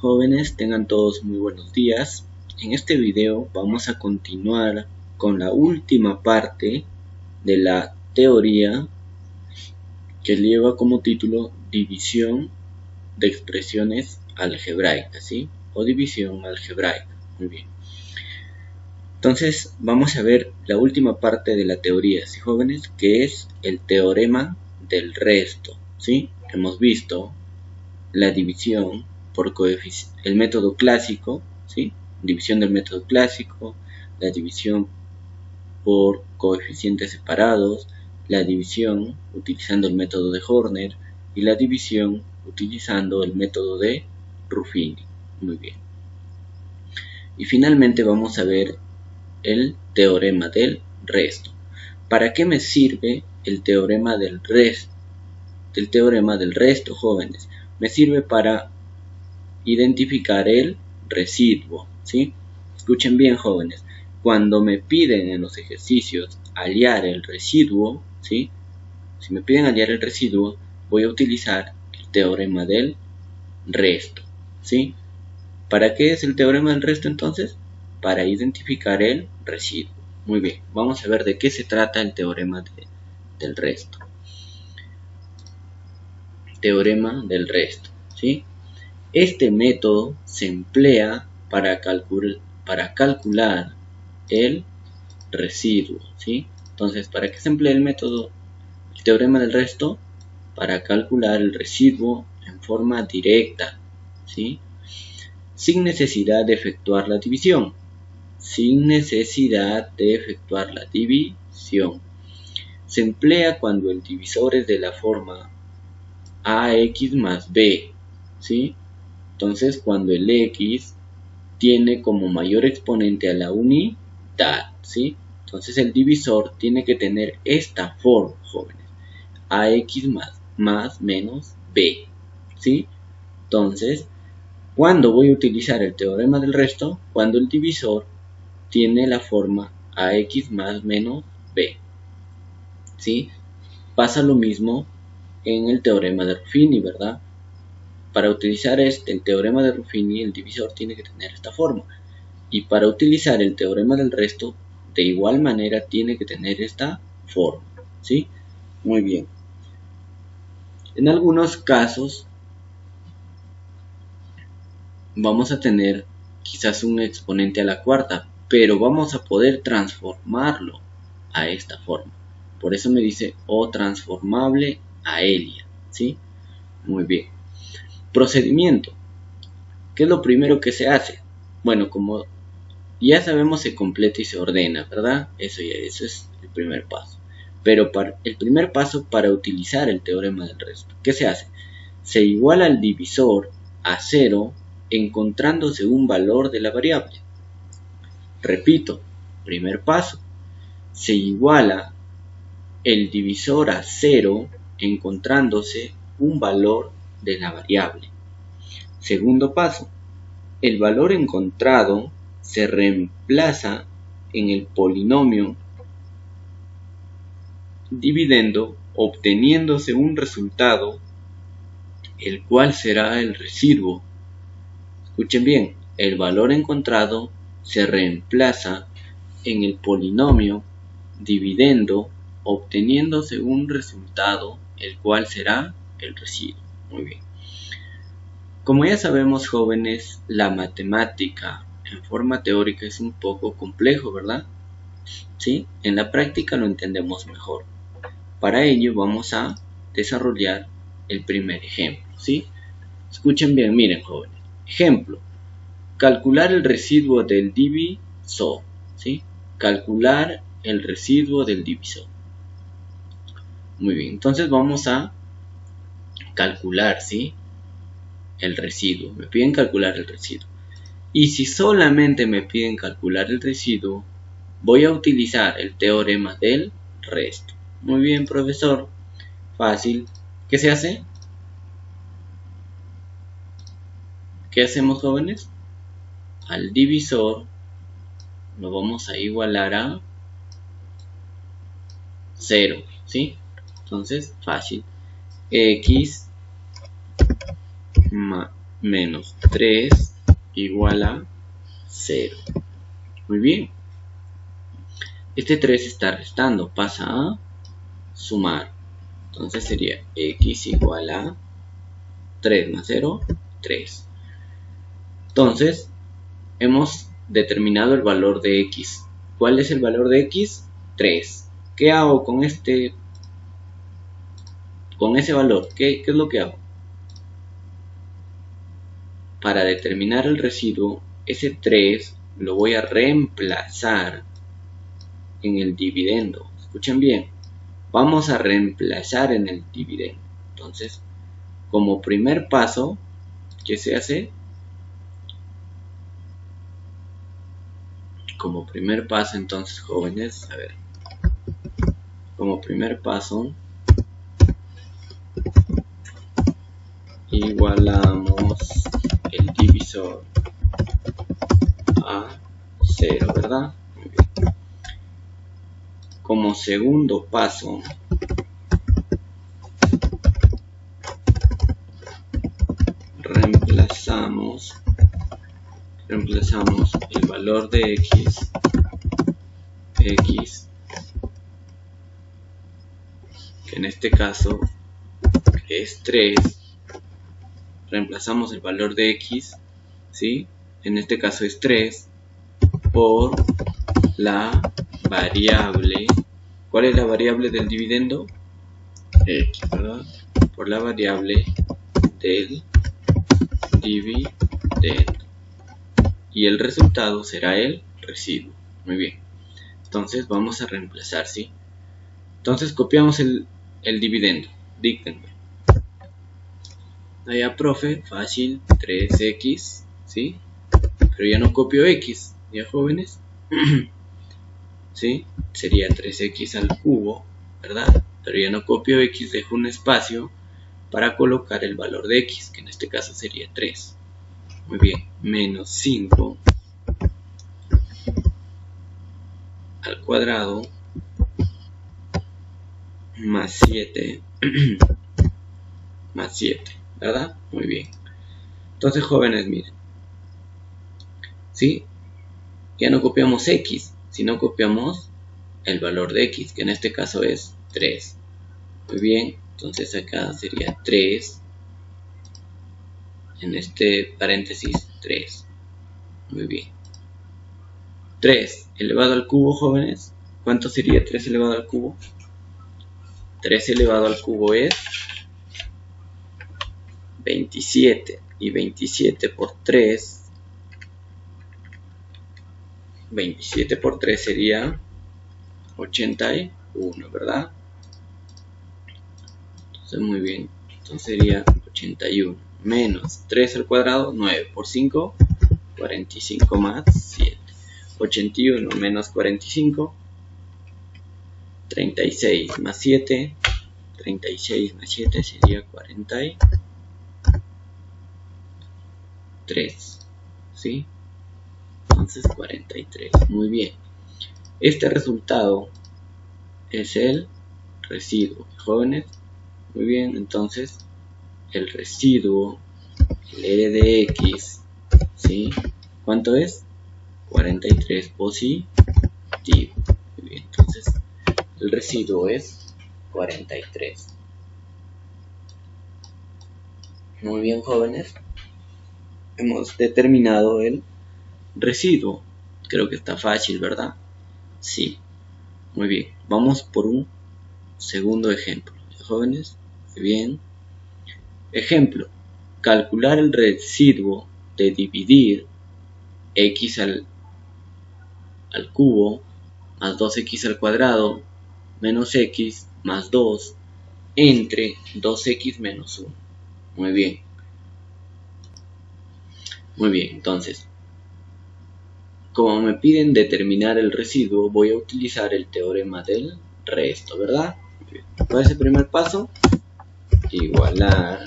Jóvenes, tengan todos muy buenos días. En este video vamos a continuar con la última parte de la teoría que lleva como título división de expresiones algebraicas, ¿sí? O división algebraica. Muy bien. Entonces vamos a ver la última parte de la teoría, ¿sí, jóvenes? Que es el teorema del resto, ¿sí? Hemos visto la división por el método clásico, ¿sí? División del método clásico, la división por coeficientes separados, la división utilizando el método de Horner y la división utilizando el método de Ruffini. Muy bien. Y finalmente vamos a ver el teorema del resto. ¿Para qué me sirve el teorema del resto? El teorema del resto, jóvenes, me sirve para identificar el residuo, ¿sí? Escuchen bien, jóvenes. Cuando me piden en los ejercicios hallar el residuo, ¿sí? Si me piden hallar el residuo, voy a utilizar el teorema del resto, ¿sí? ¿Para qué es el teorema del resto entonces? Para identificar el residuo. Muy bien, vamos a ver de qué se trata el teorema del resto. Teorema del resto, ¿sí? Este método se emplea para calcular el residuo, ¿sí? Entonces, ¿para qué se emplea el teorema del resto? Para calcular el residuo en forma directa, ¿sí? Sin necesidad de efectuar la división. Sin necesidad de efectuar la división. Se emplea cuando el divisor es de la forma ax más b, ¿sí? Entonces, cuando el x tiene como mayor exponente a la unidad, ¿sí? Entonces, el divisor tiene que tener esta forma, jóvenes. Ax más menos b, ¿sí? Entonces, ¿cuándo voy a utilizar el teorema del resto? Cuando el divisor tiene la forma ax más menos b, ¿sí? Pasa lo mismo en el teorema de Ruffini, ¿verdad? Para utilizar el teorema de Ruffini, el divisor tiene que tener esta forma. Y para utilizar el teorema del resto, de igual manera tiene que tener esta forma, ¿sí? Muy bien. En algunos casos, vamos a tener quizás un exponente a la cuarta, pero vamos a poder transformarlo a esta forma. Por eso me dice O transformable a Elia, ¿sí? Muy bien. Procedimiento. ¿Qué es lo primero que se hace? Bueno, como ya sabemos, se completa y se ordena, ¿verdad? Eso es el primer paso. Pero el primer paso para utilizar el teorema del resto, ¿qué se hace? Se iguala el divisor a 0 encontrándose un valor de la variable. Repito, primer paso. Se iguala el divisor a 0 encontrándose un valor de la variable. Segundo paso. El valor encontrado se reemplaza en el polinomio dividendo, obteniéndose un resultado, el cual será el residuo. Escuchen bien, el valor encontrado se reemplaza en el polinomio dividendo, obteniéndose un resultado, el cual será el residuo. Muy bien. Como ya sabemos, jóvenes, la matemática en forma teórica es un poco complejo, ¿verdad? ¿Sí? En la práctica lo entendemos mejor. Para ello vamos a desarrollar el primer ejemplo, ¿sí? Escuchen bien, miren, jóvenes. Ejemplo, calcular el residuo del divisor, ¿sí? Calcular el residuo del divisor. Muy bien, entonces vamos a calcular, ¿sí? El residuo. Me piden calcular el residuo. Y si solamente me piden calcular el residuo, voy a utilizar el teorema del resto. Muy bien, profesor. Fácil. ¿Qué se hace? ¿Qué hacemos, jóvenes? Al divisor lo vamos a igualar a 0, ¿sí? Entonces, fácil. X menos 3 igual a 0. Muy bien. Este 3 está restando, pasa a sumar. Entonces sería x igual a 3 más 0, 3. Entonces, hemos determinado el valor de x. ¿Cuál es el valor de x? 3. ¿Qué hago con ese valor? ¿Qué es lo que hago? Para determinar el residuo, ese 3 lo voy a reemplazar en el dividendo. Escuchen bien, vamos a reemplazar en el dividendo. Entonces, como primer paso, ¿qué se hace? Como primer paso, entonces, jóvenes, a ver, como primer paso, igualamos el divisor a 0, ¿verdad? Muy bien. Como segundo paso, reemplazamos el valor de x, que en este caso es 3, reemplazamos el valor de x, ¿sí? En este caso es 3, por la variable. ¿Cuál es la variable del dividendo? X, ¿verdad? Por la variable del dividendo. Y el resultado será el residuo. Muy bien. Entonces vamos a reemplazar, ¿sí? Entonces copiamos el dividendo. Díctenme. Allá, profe, fácil, 3x, ¿sí? Pero ya no copio x, ¿ya, jóvenes? ¿Sí? Sería 3x al cubo, ¿verdad? Pero ya no copio x, dejo un espacio para colocar el valor de x, que en este caso sería 3. Muy bien, menos 5 al cuadrado más 7 más 7, ¿verdad? Muy bien. Entonces, jóvenes, miren, ¿sí? Ya no copiamos x, sino copiamos el valor de x, que en este caso es 3. Muy bien, entonces acá sería 3, en este paréntesis 3. Muy bien. 3 elevado al cubo, jóvenes. ¿Cuánto sería 3 elevado al cubo? 3 elevado al cubo es 27. Y 27 por 3. 27 por 3 sería 81, ¿verdad? Entonces, muy bien. Entonces sería 81. Menos 3 al cuadrado, 9 por 5, 45 más 7. 81 menos 45, 36 más 7, 36 más 7 sería 43, ¿sí? Entonces 43, muy bien. Este resultado es el residuo, jóvenes. Muy bien, entonces el residuo, el R de X, ¿sí? ¿Cuánto es? 43 positivo. Muy bien, entonces el residuo es 43. Muy bien, jóvenes. Hemos determinado el residuo. Creo que está fácil, ¿verdad? Sí. Muy bien. Vamos por un segundo ejemplo. Jóvenes, muy bien. Ejemplo. Calcular el residuo de dividir x al cubo más 2x al cuadrado menos x más 2 entre 2x menos 1. Muy bien. Muy bien, entonces, como me piden determinar el residuo, voy a utilizar el teorema del resto, ¿verdad? ¿Cuál es el primer paso? Igualar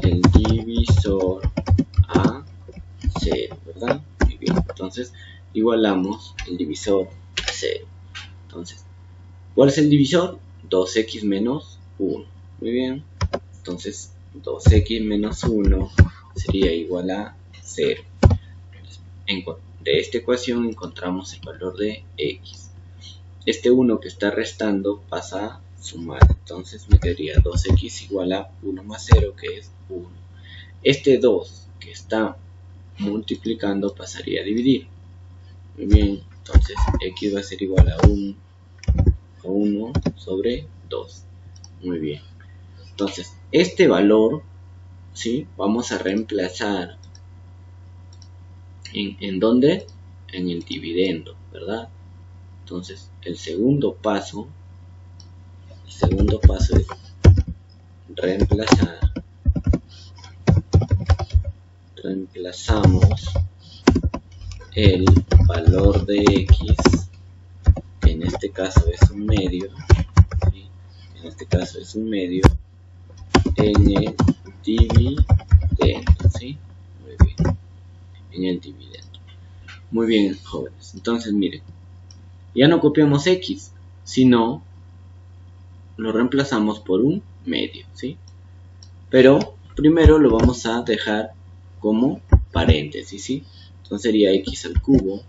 el divisor a 0, ¿verdad? Muy bien, entonces igualamos el divisor a 0. Entonces, ¿cuál es el divisor? 2x menos 1. Muy bien. Entonces 2x menos 1 sería igual a 0. De esta ecuación encontramos el valor de x. Este 1 que está restando pasa a sumar. Entonces me quedaría 2x igual a 1 más 0, que es 1. Este 2 que está multiplicando pasaría a dividir. Muy bien, entonces x va a ser igual a 1 sobre 2. Muy bien. Entonces, este valor, ¿sí? Vamos a reemplazar ¿en dónde? En el dividendo, ¿verdad? Entonces, el segundo paso es reemplazar. Reemplazamos el valor de x, que en este caso es un medio, ¿sí? En este caso es un medio, en el dividendo, ¿sí? Muy bien, en el dividendo. Muy bien, jóvenes. Entonces, miren, ya no copiamos x, sino lo reemplazamos por un medio, ¿sí? Pero primero lo vamos a dejar como paréntesis, ¿sí? Entonces sería x al cubo.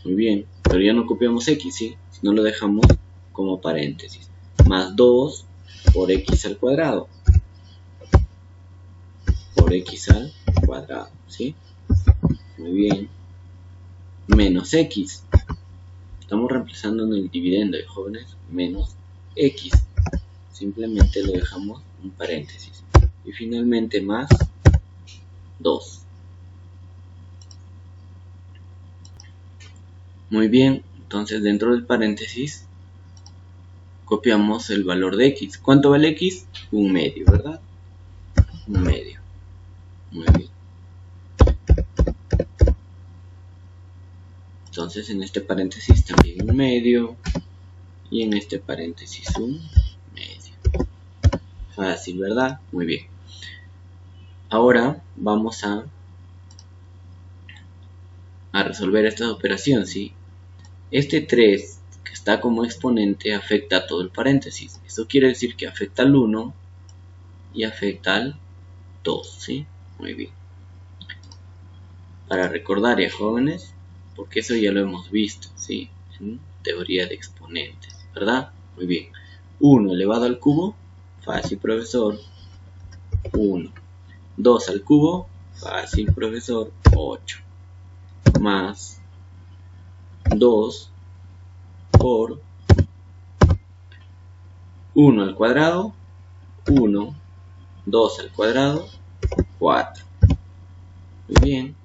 Muy bien, pero ya no copiamos x, ¿sí? Sino lo dejamos como paréntesis. Más 2 por x al cuadrado. Por x al cuadrado, ¿sí? Muy bien. Menos x. Estamos reemplazando en el dividendo, jóvenes. Menos x. Simplemente lo dejamos en paréntesis. Y finalmente más 2. Muy bien, entonces dentro del paréntesis copiamos el valor de x. ¿Cuánto vale x? Un medio, ¿verdad? Un medio. Muy bien. Entonces en este paréntesis también un medio. Y en este paréntesis un medio. Fácil, ¿verdad? Muy bien. Ahora vamos a resolver esta operación, ¿sí? Este 3 que está como exponente afecta a todo el paréntesis. Eso quiere decir que afecta al 1 y afecta al 2, ¿sí? Muy bien. Para recordar, ya jóvenes, porque eso ya lo hemos visto, ¿sí? En teoría de exponentes, ¿verdad? Muy bien. 1 elevado al cubo, fácil, profesor, 1. 2 al cubo, fácil, profesor, 8. Más 2 por 1 al cuadrado, 1, 2 al cuadrado, 4. Muy bien.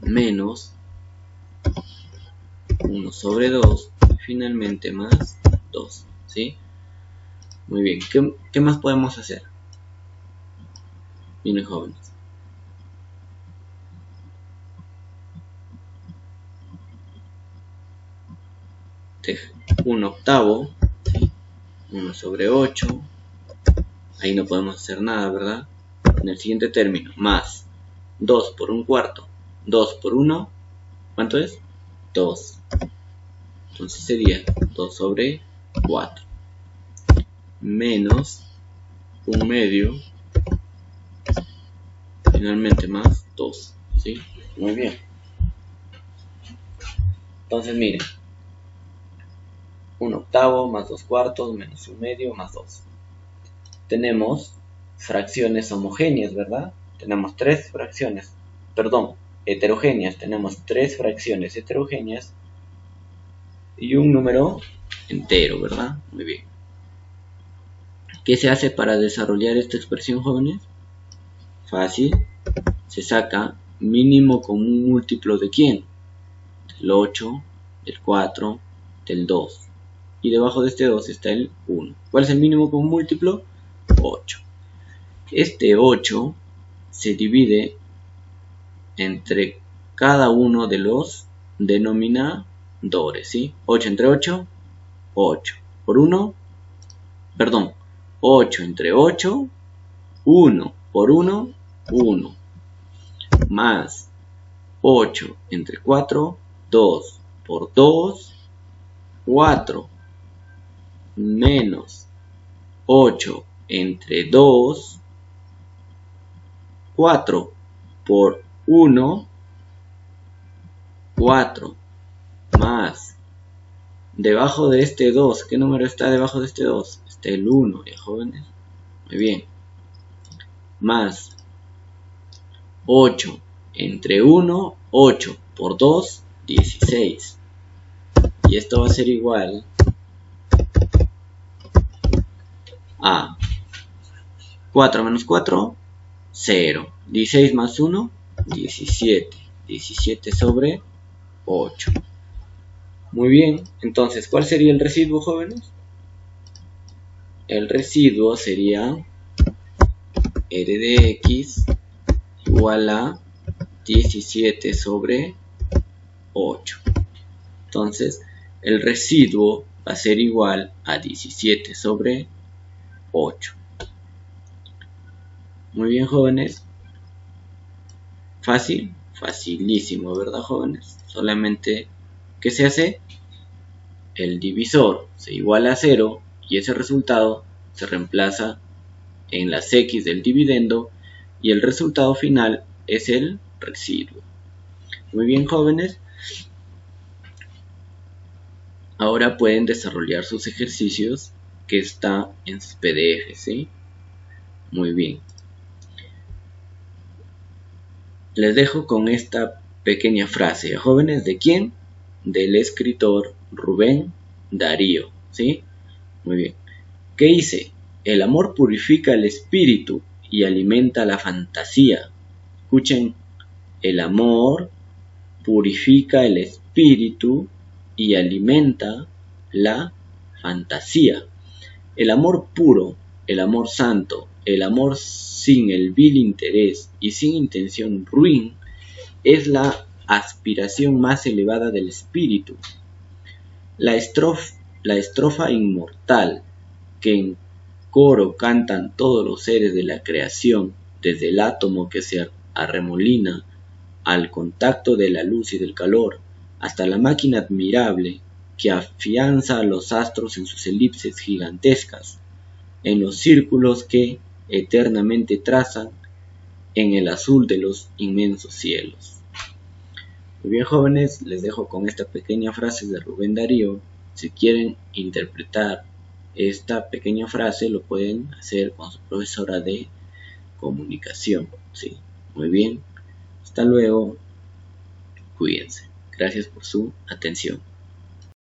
Menos 1 sobre 2, y finalmente más 2, ¿sí? Muy bien. ¿Qué más podemos hacer? Miren, jóvenes. Un octavo, ¿sí? 1 sobre 8. Ahí no podemos hacer nada, ¿verdad? En el siguiente término, más 2 por un cuarto. 2 por 1, ¿cuánto es? 2. Entonces sería 2 sobre 4. Menos un medio. Finalmente más 2. ¿Sí? Muy bien. Entonces miren. 1 octavo más 2 cuartos menos un medio más 2. Tenemos fracciones homogéneas, ¿verdad? Tenemos 3 fracciones. Perdón, heterogéneas. Tenemos 3 fracciones heterogéneas y un número entero, ¿verdad? Muy bien. ¿Qué se hace para desarrollar esta expresión, jóvenes? Fácil. Se saca mínimo común múltiplo de ¿quién? Del 8, del 4, del 2. Y debajo de este 2 está el 1. ¿Cuál es el mínimo común múltiplo? 8. Este 8 se divide entre cada uno de los denominadores, ¿sí? 8 entre 8, 8. Por 1, perdón, 8 entre 8, 1 por 1, 1. Más 8 entre 4, 2 por 2, 4. Menos 8 entre 2, 4 por 1, 4 más debajo de este 2, ¿qué número está debajo de este 2? Está el 1, ¿ya jóvenes? Muy bien. Más 8 entre 1, 8 por 2, 16. Y esto va a ser igual a 4 menos 4, 0. 16 más 1, 17. 17 sobre 8. Muy bien, entonces, ¿cuál sería el residuo, jóvenes? El residuo sería r de x igual a 17 sobre 8. Entonces, el residuo va a ser igual a 17 sobre 8. Muy bien, jóvenes. Fácil, facilísimo, ¿verdad, jóvenes? Solamente, ¿qué se hace? El divisor se iguala a 0 y ese resultado se reemplaza en las x del dividendo y el resultado final es el residuo. Muy bien, jóvenes. Ahora pueden desarrollar sus ejercicios que está en sus PDF, ¿sí? Muy bien. Les dejo con esta pequeña frase, jóvenes, ¿de quién? Del escritor Rubén Darío, ¿sí? Muy bien. ¿Qué dice? El amor purifica el espíritu y alimenta la fantasía. Escuchen, el amor purifica el espíritu y alimenta la fantasía. El amor puro, el amor santo, el amor sin el vil interés y sin intención ruin es la aspiración más elevada del espíritu. La estrofa inmortal que en coro cantan todos los seres de la creación, desde el átomo que se arremolina al contacto de la luz y del calor, hasta la máquina admirable que afianza a los astros en sus elipses gigantescas, en los círculos que eternamente trazan en el azul de los inmensos cielos. Muy bien, jóvenes, les dejo con esta pequeña frase de Rubén Darío. Si quieren interpretar esta pequeña frase, lo pueden hacer con su profesora de comunicación. Sí, muy bien. Hasta luego. Cuídense. Gracias por su atención.